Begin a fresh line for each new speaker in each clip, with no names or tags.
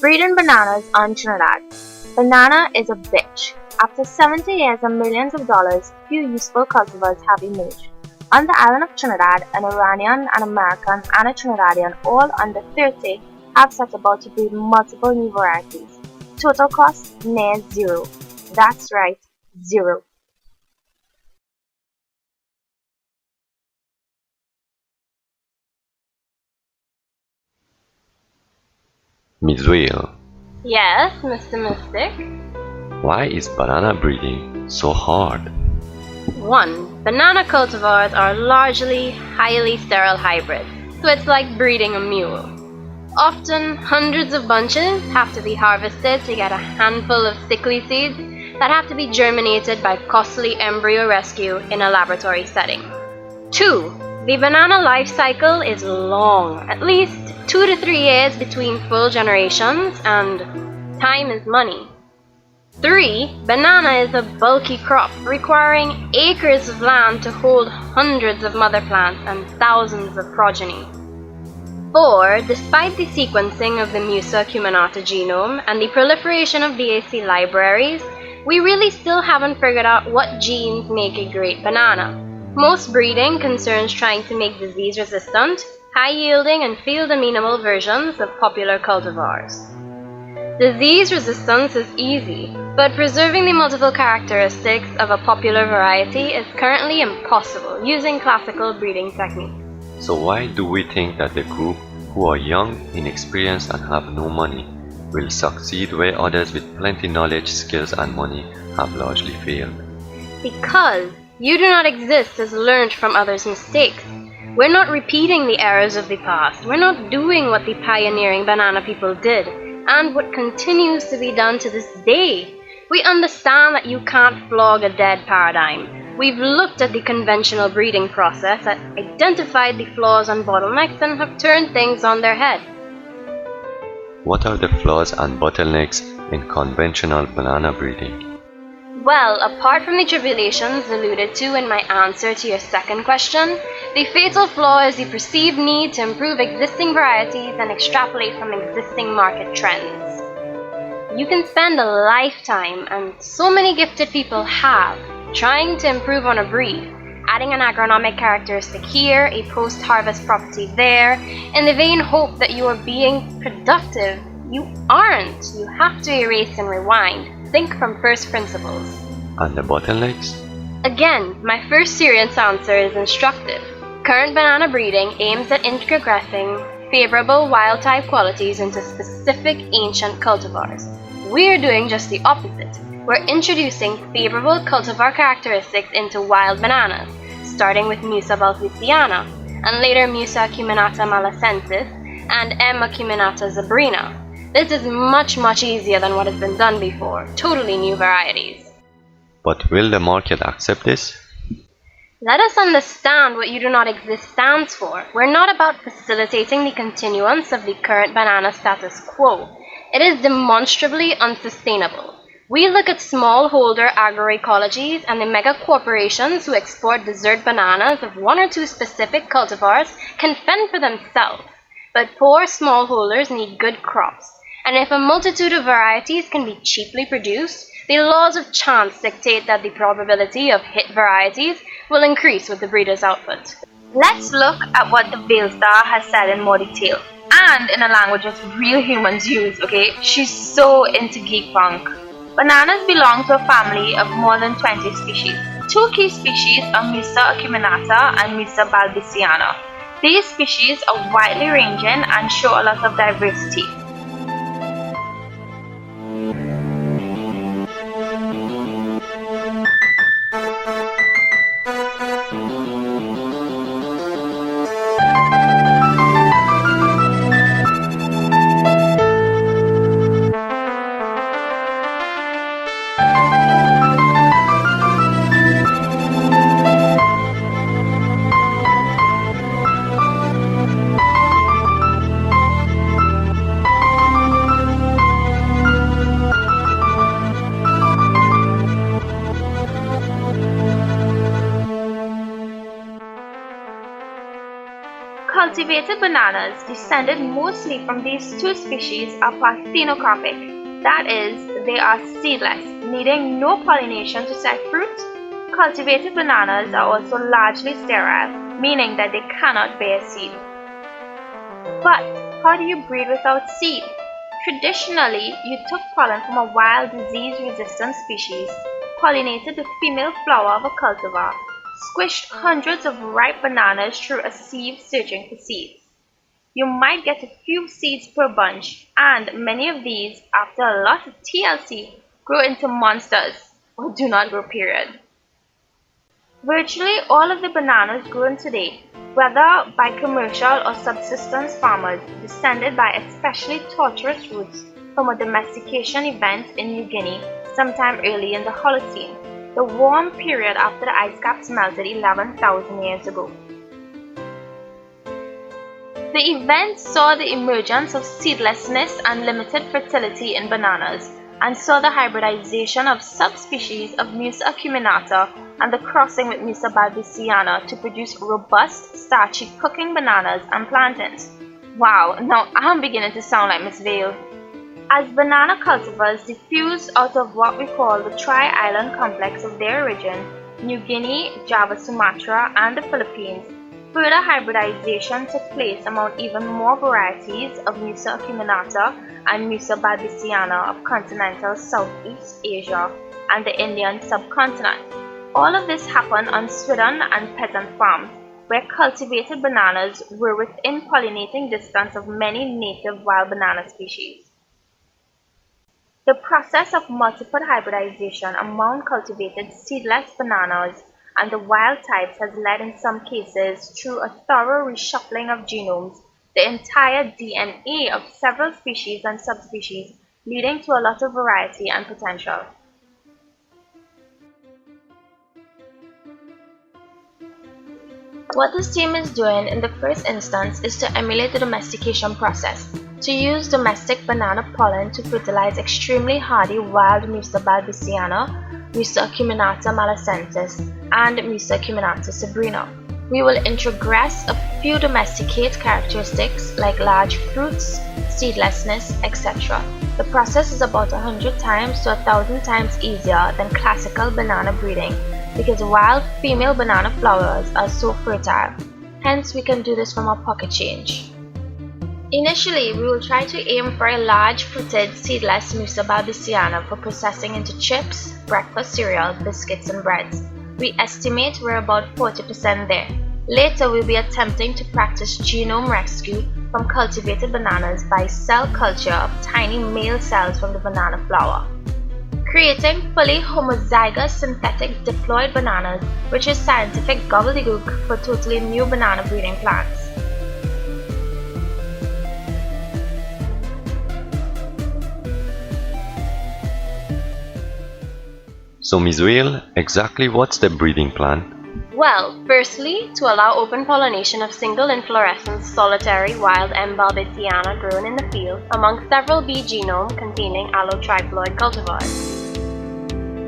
Breeding bananas on Trinidad. Banana is a bitch. After 70 years and millions of dollars, few useful cultivars have emerged. On the island of Trinidad, an Iranian, an American, and a Trinidadian, all under 30, have set about to breed multiple new varieties. Total cost near zero. That's right, zero.
Miss Whale,
Yes, Mr. Mystic.
why is banana breeding so hard?
1. Banana cultivars are largely highly sterile hybrids, so it's like breeding a mule. Often, hundreds of bunches have to be harvested to get a handful of sickly seeds that have to be germinated by costly embryo rescue in a laboratory setting. 2. The banana life cycle is long, at least 2 to 3 years between full generations, and time is money. 3. Banana is a bulky crop, requiring acres of land to hold hundreds of mother plants and thousands of progeny. 4. Despite the sequencing of the Musa acuminata genome and the proliferation of DAC libraries, we really still haven't figured out what genes make a great banana. Most breeding concerns trying to make disease-resistant, high-yielding, and field-amenable versions of popular cultivars. Disease resistance is easy, but preserving the multiple characteristics of a popular variety is currently impossible using classical breeding techniques.
So why do we think that the group who are young, inexperienced and have no money will succeed where others with plenty knowledge, skills and money have largely failed?
Because you do not exist as learned from others' mistakes. We're not repeating the errors of the past. We're not doing what the pioneering banana people did, and what continues to be done to this day. We understand that you can't flog a dead paradigm. We've looked at the conventional breeding process, identified the flaws and bottlenecks, and have turned things on their head.
What are the flaws and bottlenecks in conventional banana breeding?
Well, apart from the tribulations alluded to in my answer to your second question, the fatal flaw is the perceived need to improve existing varieties and extrapolate from existing market trends. You can spend a lifetime, and so many gifted people have, trying to improve on a breed, adding an agronomic characteristic here, a post-harvest property there, in the vain hope that you are being productive. You aren't. You have to erase and rewind. Think from first principles.
And the bottlenecks?
Again, my first serious answer is instructive. Current banana breeding aims at introgressing favorable wild-type qualities into specific ancient cultivars. We're doing just the opposite. We're introducing favorable cultivar characteristics into wild bananas, starting with Musa balthusiana, and later Musa acuminata malacensis and M. acuminata zebrina. This is much easier than what has been done before, totally new varieties.
But will the market accept this?
Let us understand what you do not exist stands for. We're not about facilitating the continuance of the current banana status quo. It is demonstrably unsustainable. We look at smallholder agroecologies, and the mega corporations who export dessert bananas of 1 or 2 specific cultivars can fend for themselves. But poor smallholders need good crops. And if a multitude of varieties can be cheaply produced, the laws of chance dictate that the probability of hit varieties will increase with the breeder's output.
Let's look at what the Veil Star has said in more detail, and in a language that real humans use, okay? She's so into geek punk. Bananas belong to a family of more than 20 species. 2 key species are Musa acuminata and Musa balbisiana. These species are widely ranging and show a lot of diversity. Cultivated bananas descended mostly from these two species are parthenocarpic, that is, they are seedless, needing no pollination to set fruit. Cultivated bananas are also largely sterile, meaning that they cannot bear seed. But how do you breed without seed? Traditionally, you took pollen from a wild disease-resistant species, pollinated the female flower of a cultivar, squished hundreds of ripe bananas through a sieve searching for seeds. You might get a few seeds per bunch, and many of these, after a lot of TLC, grow into monsters, or do not grow period. Virtually all of the bananas grown today, whether by commercial or subsistence farmers, descended by especially tortuous roots from a domestication event in New Guinea sometime early in the Holocene, the warm period after the ice caps melted 11,000 years ago. The event saw the emergence of seedlessness and limited fertility in bananas, and saw the hybridization of subspecies of Musa acuminata and the crossing with Musa balbisiana to produce robust, starchy cooking bananas and plantains. Wow, now I'm beginning to sound like Miss Vale. As banana cultivars diffused out of what we call the tri-island complex of their origin, New Guinea, Java, Sumatra, and the Philippines, further hybridization took place among even more varieties of Musa acuminata and Musa balbisiana of continental Southeast Asia and the Indian subcontinent. All of this happened on swidden and peasant farms, where cultivated bananas were within pollinating distance of many native wild banana species. The process of multiple hybridization among cultivated seedless bananas and the wild types has led in some cases, through a thorough reshuffling of genomes, the entire DNA of several species and subspecies, leading to a lot of variety and potential. What this team is doing in the first instance is to emulate the domestication process, to use domestic banana pollen to fertilize extremely hardy wild Musa balbisiana, Musa acuminata malacensis, and Musa acuminata sabrina. We will introgress a few domesticate characteristics like large fruits, seedlessness, etc. The process is about 100 times to 1,000 times easier than classical banana breeding because wild female banana flowers are so fertile. Hence, we can do this from our pocket change. Initially, we will try to aim for a large fruited seedless Musa balbisiana for processing into chips, breakfast cereal, biscuits, and breads. We estimate we're about 40% there. Later, we'll be attempting to practice genome rescue from cultivated bananas by cell culture of tiny male cells from the banana flower, creating fully homozygous synthetic diploid bananas, which is scientific gobbledygook for totally new banana breeding plants.
So Ms. Whale, exactly what's the breeding plan?
Well, firstly, to allow open pollination of single inflorescence solitary wild M. balbisiana grown in the field among several bee genome containing allotriploid cultivars.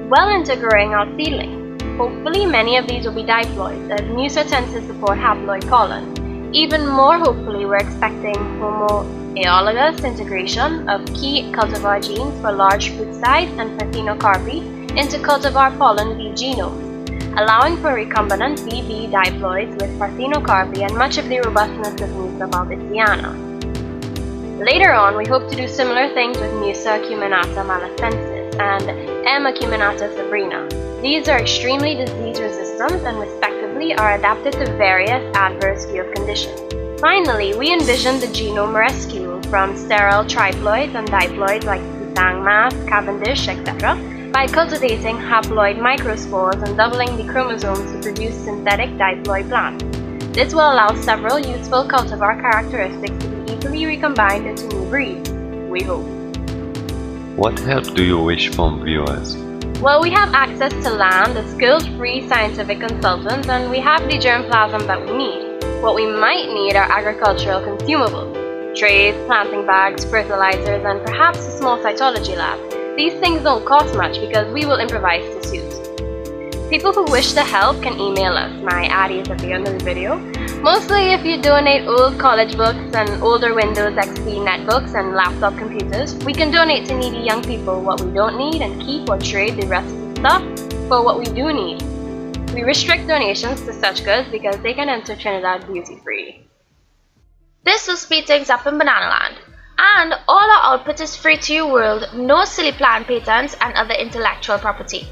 Well into growing out seedlings. Hopefully many of these will be diploids, as Musa tends to support haploid pollen. Even more hopefully, we're expecting homoeologous integration of key cultivar genes for large fruit size and parthenocarpy into cultivar pollen bee genomes, allowing for recombinant BB diploids with parthenocarpy and much of the robustness of Musa balbisiana. Later on, we hope to do similar things with Musa acuminata malacensis and M. acuminata sabrina. These are extremely disease resistant and respectively are adapted to various adverse field conditions. Finally, we envision the genome rescue from sterile triploids and diploids like Pusang mass, Cavendish, etc. by cultivating haploid microspores and doubling the chromosomes to produce synthetic diploid plants. This will allow several useful cultivar characteristics to be easily recombined into new breeds, we hope.
What help do you wish from viewers?
Well, we have access to land, a skilled-free scientific consultant, and we have the germplasm that we need. What we might need are agricultural consumables, trays, planting bags, fertilizers, and perhaps a small cytology lab. These things don't cost much because we will improvise to suit. People who wish to help can email us. My ad is at the end of the video. Mostly if you donate old college books and older Windows XP netbooks and laptop computers, we can donate to needy young people what we don't need and keep or trade the rest of the stuff for what we do need. We restrict donations to such goods because they can enter Trinidad duty-free.
This will speed things up in Banana Land. And all our output is free to your world, no silly plant patents and other intellectual property.